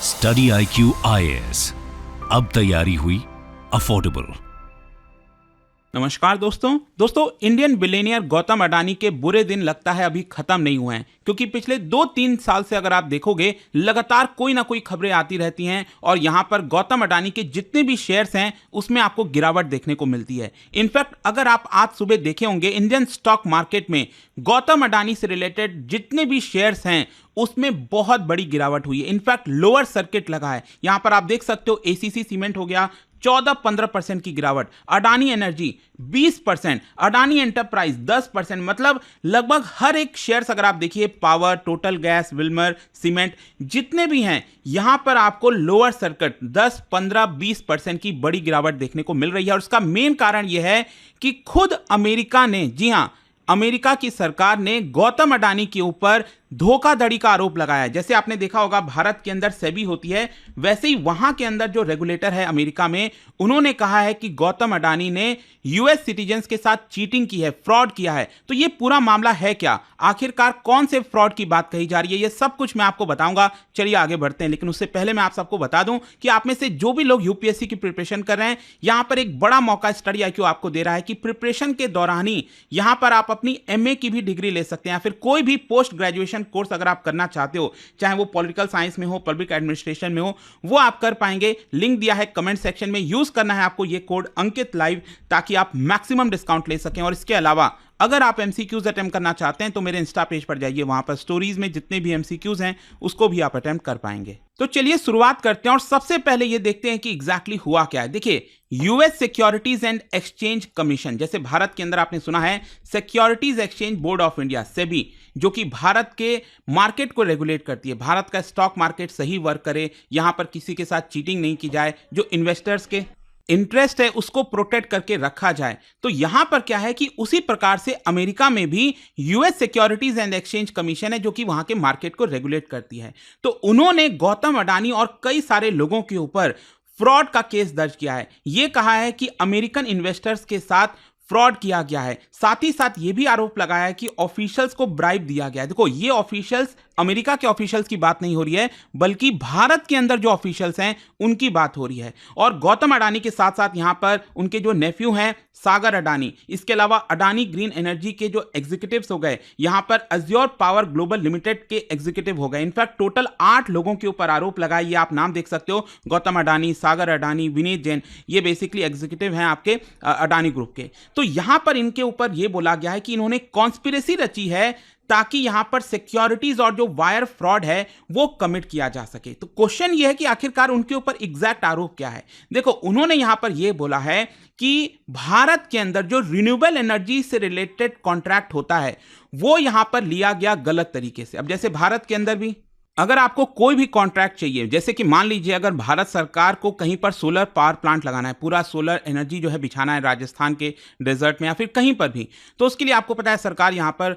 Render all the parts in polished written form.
Study IQ IAS, अब तैयारी हुई अफोर्डेबल। नमस्कार दोस्तों इंडियन बिलियनियर गौतम अडानी के बुरे दिन लगता है अभी खत्म नहीं हुए हैं, क्योंकि पिछले 2-3 साल से अगर आप देखोगे लगातार कोई ना कोई खबरें आती रहती हैं और यहां पर गौतम अडानी के जितने भी शेयर्स हैं उसमें आपको गिरावट देखने को मिलती है। इनफैक्ट अगर आप आज सुबह देखे होंगे इंडियन स्टॉक मार्केट में गौतम अडानी से रिलेटेड जितने भी शेयर्स हैं उसमें बहुत बड़ी गिरावट हुई है। इनफैक्ट लोअर सर्किट लगा है। यहां पर आप देख सकते हो एसीसी सीमेंट हो गया 14-15% की गिरावट, अडानी एनर्जी 20%, अडानी एंटरप्राइज 10%, मतलब लगभग हर एक शेयर्स अगर आप देखिए power, total gas, Wilmer, cement जितने भी हैं यहां पर आपको लोअर सर्किट 10, 15, 20% की बड़ी गिरावट देखने को मिल रही है। और इसका मेन कारण यह है कि खुद अमेरिका ने, जी हां, अमेरिका की सरकार ने गौतम अडानी के ऊपर धोखाधड़ी का आरोप लगाया है। जैसे आपने देखा होगा भारत के अंदर सेबी होती है, वैसे ही वहां के अंदर जो रेगुलेटर है अमेरिका में, उन्होंने कहा है कि गौतम अडानी ने यूएस सिटीजन्स के साथ चीटिंग की है, फ्रॉड किया है। तो ये पूरा मामला है क्या, आखिरकार कौन से फ्रॉड की बात कही जा रही है, ये सब कुछ मैं आपको बताऊंगा। चलिए आगे बढ़ते हैं, लेकिन उससे पहले मैं आप सबको बता दूं कि आप में से जो भी लोग यूपीएससी की प्रिपरेशन कर रहे हैं, यहां पर एक बड़ा मौका स्टडी IQ आपको दे रहा है कि प्रिपरेशन के दौरान ही यहां पर आप अपनी MA की भी डिग्री ले सकते हैं, या फिर कोई भी पोस्ट ग्रेजुएशन कोर्स अगर आप करना चाहते हो, चाहे वो पॉलिटिकल साइंस में हो, पब्लिक एडमिनिस्ट्रेशन में हो, वो आप कर पाएंगे। लिंक दिया है कमेंट सेक्शन में, यूज करना है आपको ये कोड अंकित लाइव, ताकि आप मैक्सिमम डिस्काउंट ले सकें। और इसके अलावा अगर आप MCQs अटेम्प्ट करना चाहते हैं तो मेरे इंस्टा पेज पर जाइए, वहां पर स्टोरीज में जितने भी MCQs हैं उसको भी आप अटेम्प्ट कर पाएंगे। तो चलिए शुरुआत करते हैं और सबसे पहले ये देखते हैं कि एग्जैक्टली हुआ क्या है। देखिए, US securities and exchange commission, जैसे भारत के अंदर आपने सुना है securities exchange board of India SEBI, जो कि भारत के मार्केट को रेगुलेट करती है, भारत का स्टॉक मार्केट सही वर्क करे, यहां पर किसी के साथ चीटिंग नहीं की जाए, जो इन्वेस्टर्स के इंटरेस्ट है उसको प्रोटेक्ट करके रखा जाए। तो यहां पर क्या है कि उसी प्रकार से अमेरिका में भी US securities and exchange commission है, जो कि वहां के मार्केट को रेगुलेट करती है। तो उन्होंने गौतम अडानी और कई सारे लोगों के ऊपर फ्रॉड का केस दर्ज किया है। यह कहा है कि अमेरिकन इन्वेस्टर्स के साथ फ्रॉड किया गया है। साथ ही साथ यह भी आरोप लगाया है कि ऑफिशियल्स को ब्राइब दिया गया है। देखो, ये ऑफिशियल्स अमेरिका के ऑफिशियल्स की बात नहीं हो रही है, बल्कि भारत के अंदर जो ऑफिशियल्स हैं उनकी बात हो रही है। और गौतम अडानी के साथ साथ यहां पर उनके जो नेफ्यू हैं सागर अडानी, इसके अलावा अडानी ग्रीन एनर्जी के जो एग्जीक्यूटिव्स हो गए, यहां पर अज्योर पावर ग्लोबल लिमिटेड के एग्जीक्यूटिव हो गए। इनफैक्ट टोटल 8 लोगों के ऊपर आरोप लगाए। ये आप नाम देख सकते हो, गौतम अडानी, सागर अडानी, विनीत जैन, ये बेसिकली एग्जीक्यूटिव हैं आपके अडानी ग्रुप के। तो यहां पर इनके ऊपर यह बोला गया है कि इन्होंने कॉन्स्पिरेसी रची है ताकि यहां पर सिक्योरिटीज और जो वायर फ्रॉड है वो कमिट किया जा सके। तो क्वेश्चन ये है कि आखिरकार उनके ऊपर एग्जैक्ट आरोप क्या है। देखो, उन्होंने यहां पर यह बोला है कि भारत के अंदर जो रिन्यूएबल एनर्जी से रिलेटेड कॉन्ट्रैक्ट होता है वो यहां पर लिया गया गलत तरीके से। अब जैसे भारत के अंदर भी अगर आपको कोई भी कॉन्ट्रैक्ट चाहिए, जैसे कि मान लीजिए अगर भारत सरकार को कहीं पर सोलर पावर प्लांट लगाना है, पूरा सोलर एनर्जी जो है बिछाना है राजस्थान के डेजर्ट में या फिर कहीं पर भी, तो उसके लिए आपको पता है सरकार यहां पर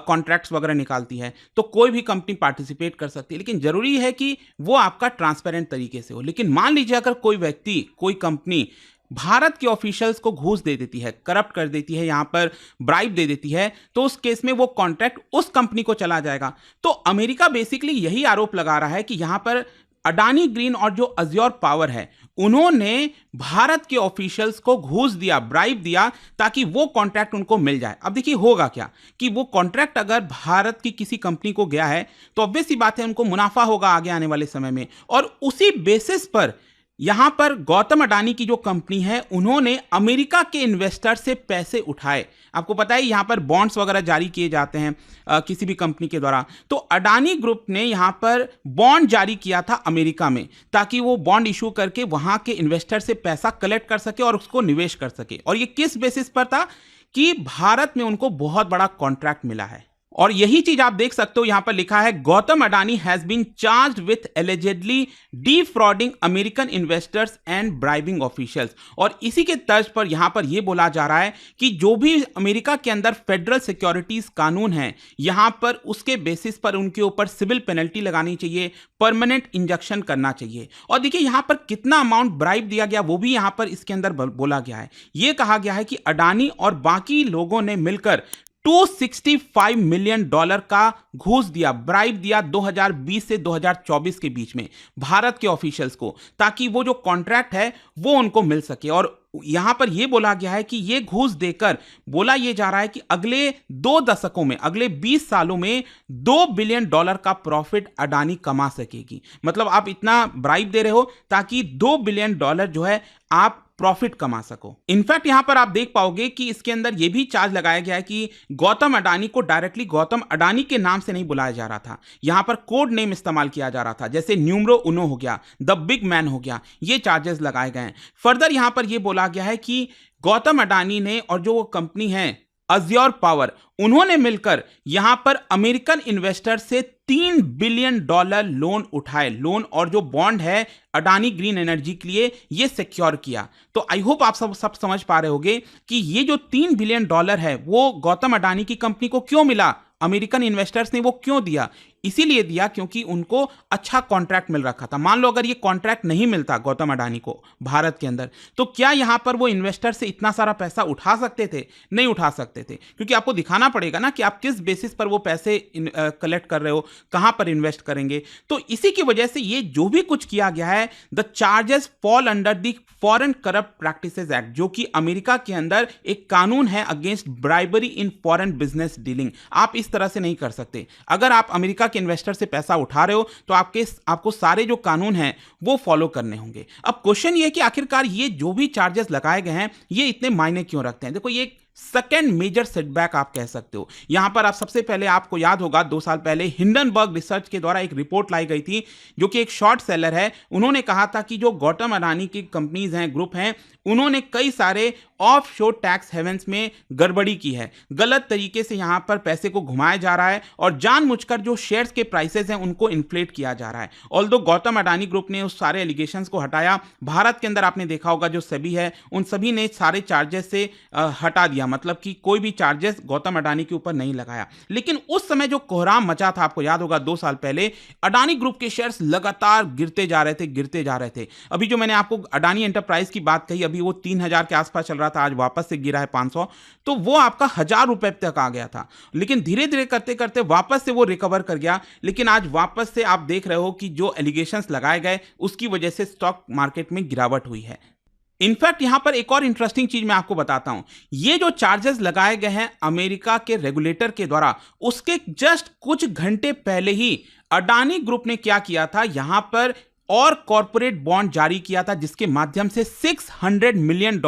कॉन्ट्रैक्ट्स वगैरह निकालती है, तो कोई भी कंपनी पार्टिसिपेट कर सकती है, लेकिन जरूरी है कि वो आपका ट्रांसपेरेंट तरीके से हो। लेकिन मान लीजिए अगर कोई व्यक्ति, कोई कंपनी भारत के ऑफिशियल्स को घूस दे देती है, करप्ट कर देती है, यहां पर ब्राइब दे देती है, तो उस केस में वो कॉन्ट्रैक्ट उस कंपनी को चला जाएगा। तो अमेरिका बेसिकली यही आरोप लगा रहा है कि यहां पर अडानी ग्रीन और जो अज्योर पावर है उन्होंने भारत के ऑफिशियल्स को घूस दिया, ब्राइब दिया, ताकि वो कॉन्ट्रैक्ट उनको मिल जाए। अब देखिए होगा क्या कि वो कॉन्ट्रैक्ट अगर भारत की किसी कंपनी को गया है तो ऑब्वियस सी बात है उनको मुनाफा होगा आगे आने वाले समय में, और उसी बेसिस पर यहां पर गौतम अडानी की जो कंपनी है उन्होंने अमेरिका के इन्वेस्टर से पैसे उठाए। आपको पता है यहां पर बॉन्ड्स वगैरह जारी किए जाते हैं किसी भी कंपनी के द्वारा, तो अडानी ग्रुप ने यहां पर बॉन्ड जारी किया था अमेरिका में, ताकि वो बॉन्ड इशू करके वहां के इन्वेस्टर से पैसा कलेक्ट कर सके और उसको निवेश कर सके। और ये किस बेसिस पर था कि भारत में उनको बहुत बड़ा कॉन्ट्रैक्ट मिला है। और यही चीज आप देख सकते हो, यहां पर लिखा है Gautam Adani has been charged with allegedly defrauding American investors and bribing officials. और इसी के तर्ज पर यहां पर यह बोला जा रहा है कि जो भी अमेरिका के अंदर फेडरल सिक्योरिटीज कानून है, यहां पर उसके बेसिस पर उनके ऊपर सिविल पेनल्टी लगानी चाहिए, परमानेंट इंजेक्शन करना चाहिए। और देखिए यहां पर कितना अमाउंट ब्राइब दिया गया वो भी यहां पर इसके अंदर बोला गया है। यह कहा गया है कि अडानी और बाकी लोगों ने मिलकर $265 मिलियन का घूस दिया, ब्राइब दिया 2020 से 2024 के बीच में भारत के ऑफिशियल्स को, ताकि वो जो कॉन्ट्रैक्ट है वो उनको मिल सके। और यहां पर यह बोला गया है कि यह घूस देकर बोला यह जा रहा है कि अगले 2 दशकों में, अगले 20 सालों में $2 बिलियन का प्रॉफिट अडानी कमा सकेगी। मतलब आप इतना ब्राइब दे रहे हो ताकि $2 बिलियन जो है आप प्रॉफिट कमा सको। इनफैक्ट यहां पर आप देख पाओगे कि इसके अंदर यह भी चार्ज लगाया गया है कि गौतम अडानी को डायरेक्टली गौतम अडानी के नाम से नहीं बुलाया जा रहा था, यहां पर कोड नेम इस्तेमाल किया जा रहा था, जैसे न्यूमरो उनो हो गया, द बिग मैन हो गया, ये चार्जेस लगाए गए हैं। फर्दर यहां पर यह बोला गया है कि गौतम अडानी ने और जो वो कंपनी है अज्योर पावर, उन्होंने मिलकर यहां पर अमेरिकन इन्वेस्टर से $3 बिलियन लोन उठाए, लोन और जो बॉन्ड है अडानी ग्रीन एनर्जी के लिए ये सिक्योर किया। तो आई होप आप सब समझ पा रहे होंगे कि ये जो $3 बिलियन है वो गौतम अडानी की कंपनी को क्यों मिला, अमेरिकन इन्वेस्टर्स ने वो क्यों दिया। इसीलिए दिया क्योंकि उनको अच्छा कॉन्ट्रैक्ट मिल रखा था। मान लो अगर ये कॉन्ट्रैक्ट नहीं मिलता गौतम अडानी को भारत के अंदर, तो क्या यहां पर वो इन्वेस्टर से इतना सारा पैसा उठा सकते थे? नहीं उठा सकते थे, क्योंकि आपको दिखाना पड़ेगा ना कि आप किस बेसिस पर वो पैसे कलेक्ट कर रहे हो, कहां पर इन्वेस्ट करेंगे। तो इसी की वजह से ये जो भी कुछ किया गया है, the charges fall under the foreign corrupt practices act, जो कि अमेरिका के अंदर एक कानून है against bribery in foreign business dealing. आप इस तरह से नहीं कर सकते। अगर आप अमेरिका के इन्वेस्टर से पैसा उठा रहे हो तो आपको सारे जो कानून हैं वो फॉलो करने होंगे। अब क्वेश्चन ये है कि आखिरकार ये जो भी चार्जेस लगाए गए हैं ये इतने मायने क्यों रखते हैं। देखो, ये सेकेंड मेजर सेटबैक आप कह सकते हो। यहां पर आप सबसे पहले, आपको याद होगा 2 साल पहले हिंडनबर्ग रिसर्च के द्वारा एक रिपोर्ट लाई गई थी, जो कि एक शॉर्ट सेलर है। उन्होंने कहा था कि जो गौतम अडानी की कंपनीज हैं, ग्रुप हैं, उन्होंने कई सारे ऑफशोर टैक्स हेवेंस में गड़बड़ी की है, गलत तरीके से यहां पर पैसे को घुमाया जा रहा है और जानबूझकर जो शेयर्स के प्राइसेस हैं उनको इन्फ्लेट किया जा रहा है। ऑल्दो गौतम अडानी ग्रुप ने उस सारे एलिगेशंस को हटाया। भारत के अंदर आपने देखा होगा जो सेबी है, उन सभी ने सारे चार्जेस से हटा दिया, मतलब कि कोई भी चार्जेस गौतम अडानी के ऊपर नहीं लगाया। लेकिन उस समय जो कोहराम मचा था, आपको याद होगा 2 साल पहले, अडानी ग्रुप के शेयर्स लगातार गिरते जा रहे थे। अभी जो मैंने आपको अडानी एंटरप्राइज की बात कही, अभी वो 3000 के आसपास चल रहा था, आज वापस से गिरा है 500, तो वो आपका 1000 रुपए तक आ गया था। लेकिन धीरे धीरे करते करते वापस से वो रिकवर कर गया। लेकिन आज वापस से आप देख रहे हो कि जो एलिगेशंस लगाए गए उसकी वजह से स्टॉक मार्केट में गिरावट हुई है। इनफैक्ट यहां पर एक और इंटरेस्टिंग चीज मैं आपको बताता हूं। ये जो चार्जेस लगाए गए हैं अमेरिका के रेगुलेटर के द्वारा, उसके जस्ट कुछ घंटे पहले ही अडानी ग्रुप ने क्या किया था, यहां पर और कॉर्पोरेट बॉन्ड जारी किया था, जिसके माध्यम से $600 मिलियन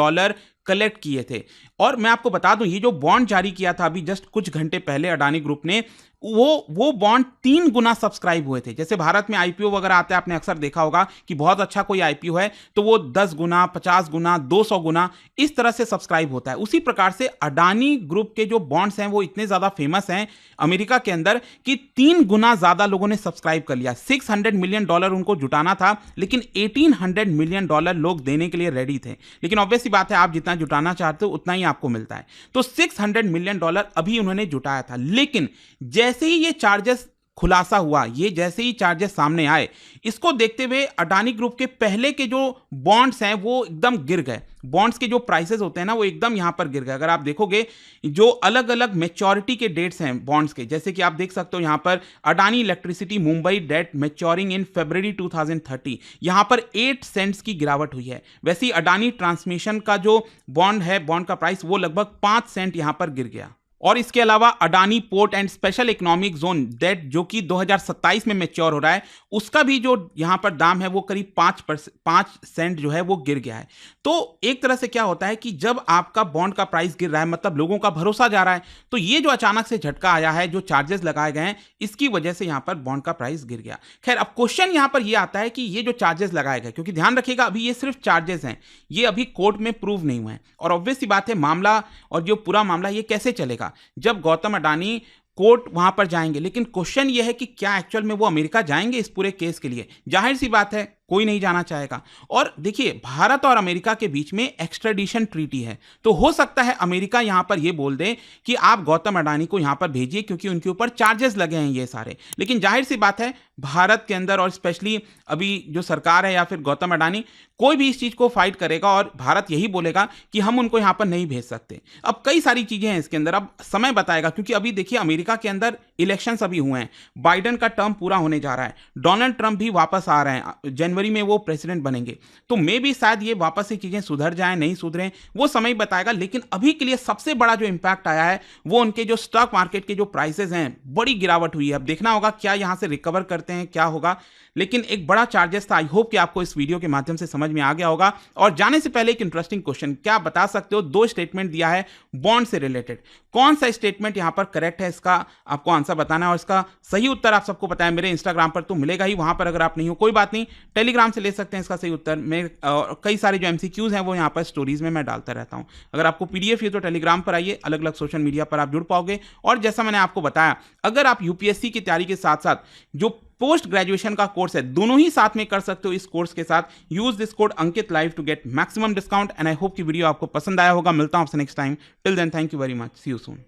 कलेक्ट किए थे। और मैं आपको बता दूं, ये जो बॉन्ड जारी किया था अभी जस्ट कुछ घंटे पहले अडानी ग्रुप ने, वो बॉन्ड 3 गुना सब्सक्राइब हुए थे। जैसे भारत में आईपीओ वगैरह आते हैं, आपने अक्सर देखा होगा कि बहुत अच्छा कोई आईपीओ है तो वो 10 गुना, 50 गुना, 200 गुना इस तरह से सब्सक्राइब होता है। उसी प्रकार से अडानी ग्रुप के जो बॉन्ड्स हैं वो इतने ज्यादा फेमस हैं अमेरिका के अंदर कि 3 गुना ज्यादा लोगों ने सब्सक्राइब कर लिया। $600 मिलियन उनको जुटाना था, लेकिन $1800 मिलियन लोग देने के लिए रेडी थे। लेकिन ऑब्वियस सी बात है, आप जितना जुटाना चाहते हो उतना ही आपको मिलता है। तो $600 मिलियन अभी उन्होंने जुटाया था। लेकिन जैसे ही ये चार्जेस खुलासा हुआ, ये जैसे ही चार्जेस सामने आए, इसको देखते हुए अडानी ग्रुप के पहले के जो बॉन्ड्स हैं वो एकदम गिर गए। बॉन्ड्स के जो प्राइसेस होते हैं ना, वो एकदम यहां पर गिर गए। अगर आप देखोगे जो अलग अलग मैच्योरिटी के डेट्स हैं बॉन्ड्स के, जैसे कि आप देख सकते हो यहां पर Adani electricity Mumbai debt maturing in February 2030, यहां पर 8 सेंट्स की गिरावट हुई है। वैसे ही अडानी ट्रांसमिशन का जो बॉन्ड है, बॉन्ड का प्राइस वो लगभग 5 सेंट यहां पर गिर गया। और इसके अलावा Adani port and special economic zone debt, जो कि 2027 में मैच्योर हो रहा है, उसका भी जो यहां पर दाम है वो करीब 5 सेंट जो है वो गिर गया है। तो एक तरह से क्या होता है कि जब आपका बॉन्ड का प्राइस गिर रहा है, मतलब लोगों का भरोसा जा रहा है, तो ये जो अचानक से झटका आया है, जो चार्जेस लगाए गए हैं, इसकी वजह से यहां पर बॉन्ड का प्राइस गिर गया। खैर, अब क्वेश्चन यहां पर यह आता है कि ये जो चार्जेस लगाए गए, क्योंकि ध्यान रखिएगा अभी ये सिर्फ चार्जेस हैं, ये अभी कोर्ट में प्रूव नहीं हुए हैं। और ऑब्वियस सी बात है, मामला और जो पूरा मामला ये कैसे चलेगा जब गौतम अडानी कोर्ट वहां पर जाएंगे। लेकिन क्वेश्चन ये है कि क्या एक्चुअल में वो अमेरिका जाएंगे इस पूरे केस के लिए। जाहिर सी बात है कोई नहीं जाना चाहेगा। और देखिए, भारत और अमेरिका के बीच में एक्स्ट्रेडिशन ट्रीटी है, तो हो सकता है अमेरिका यहां पर यह बोल दे कि आप गौतम अडानी को यहां पर भेजिए, क्योंकि उनके ऊपर चार्जेस लगे हैं ये सारे। लेकिन जाहिर सी बात है, भारत के अंदर और स्पेशली अभी जो सरकार है या फिर गौतम अडानी, कोई भी इस चीज को फाइट करेगा और भारत यही बोलेगा कि हम उनको यहां पर नहीं भेज सकते। अब कई सारी चीजें हैं इसके अंदर, अब समय बताएगा, क्योंकि अभी देखिए अमेरिका के अंदर इलेक्शंस अभी हुए हैं, बाइडेन का टर्म पूरा होने जा रहा है, डोनाल्ड ट्रंप भी वापस आ रहे हैं, जनवरी में वो प्रेसिडेंट बनेंगे, तो मे भी शायद ये वापस से चीजें सुधर जाएं, नहीं सुधरें, वो समय बताएगा। लेकिन अभी के लिए सबसे बड़ा जो इंपैक्ट आया है वो उनके जो स्टॉक मार्केट के जो प्राइसेस हैं, बड़ी गिरावट हुई है। अब देखना होगा क्या यहां से रिकवर करते हैं, क्या होगा। लेकिन एक बड़ा चार्जेस था। आई होप कि आपको इस वीडियो के माध्यम से समझ में आ गया होगा। और जाने से पहले एक इंटरेस्टिंग क्वेश्चन, क्या आप बता सकते हो, दो स्टेटमेंट दिया है बॉन्ड से रिलेटेड, कौन सा स्टेटमेंट यहां पर करेक्ट है, इसका आपको आंसर बताना है। और इसका सही उत्तर आप सबको पता है, मेरे इंस्टाग्राम पर तो मिलेगा ही, वहां पर अगर आप नहीं हो कोई बात नहीं, टेलीग्राम से ले सकते हैं इसका सही उत्तर। मैं कई सारे जो एमसीक्यूज हैं वो यहाँ पर स्टोरीज में मैं डालता रहता हूँ। अगर आपको पीडीएफ है तो टेलीग्राम पर आइए, अलग अलग सोशल मीडिया पर आप जुड़ पाओगे। और जैसा मैंने आपको बताया, अगर आप यूपीएससी की तैयारी के साथ साथ जो पोस्ट ग्रेजुएशन का कोर्स है, दोनों ही साथ में कर सकते हो इस कोर्स के साथ। Use this code Ankit live to get maximum discount. And I hope कि वीडियो आपको पसंद आया होगा। मिलता हूं आपसे next time. Till then, thank you very much, see you soon.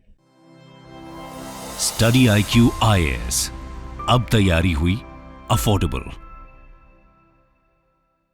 Study IQ IAS, अब तैयारी हुई अफोर्डेबल।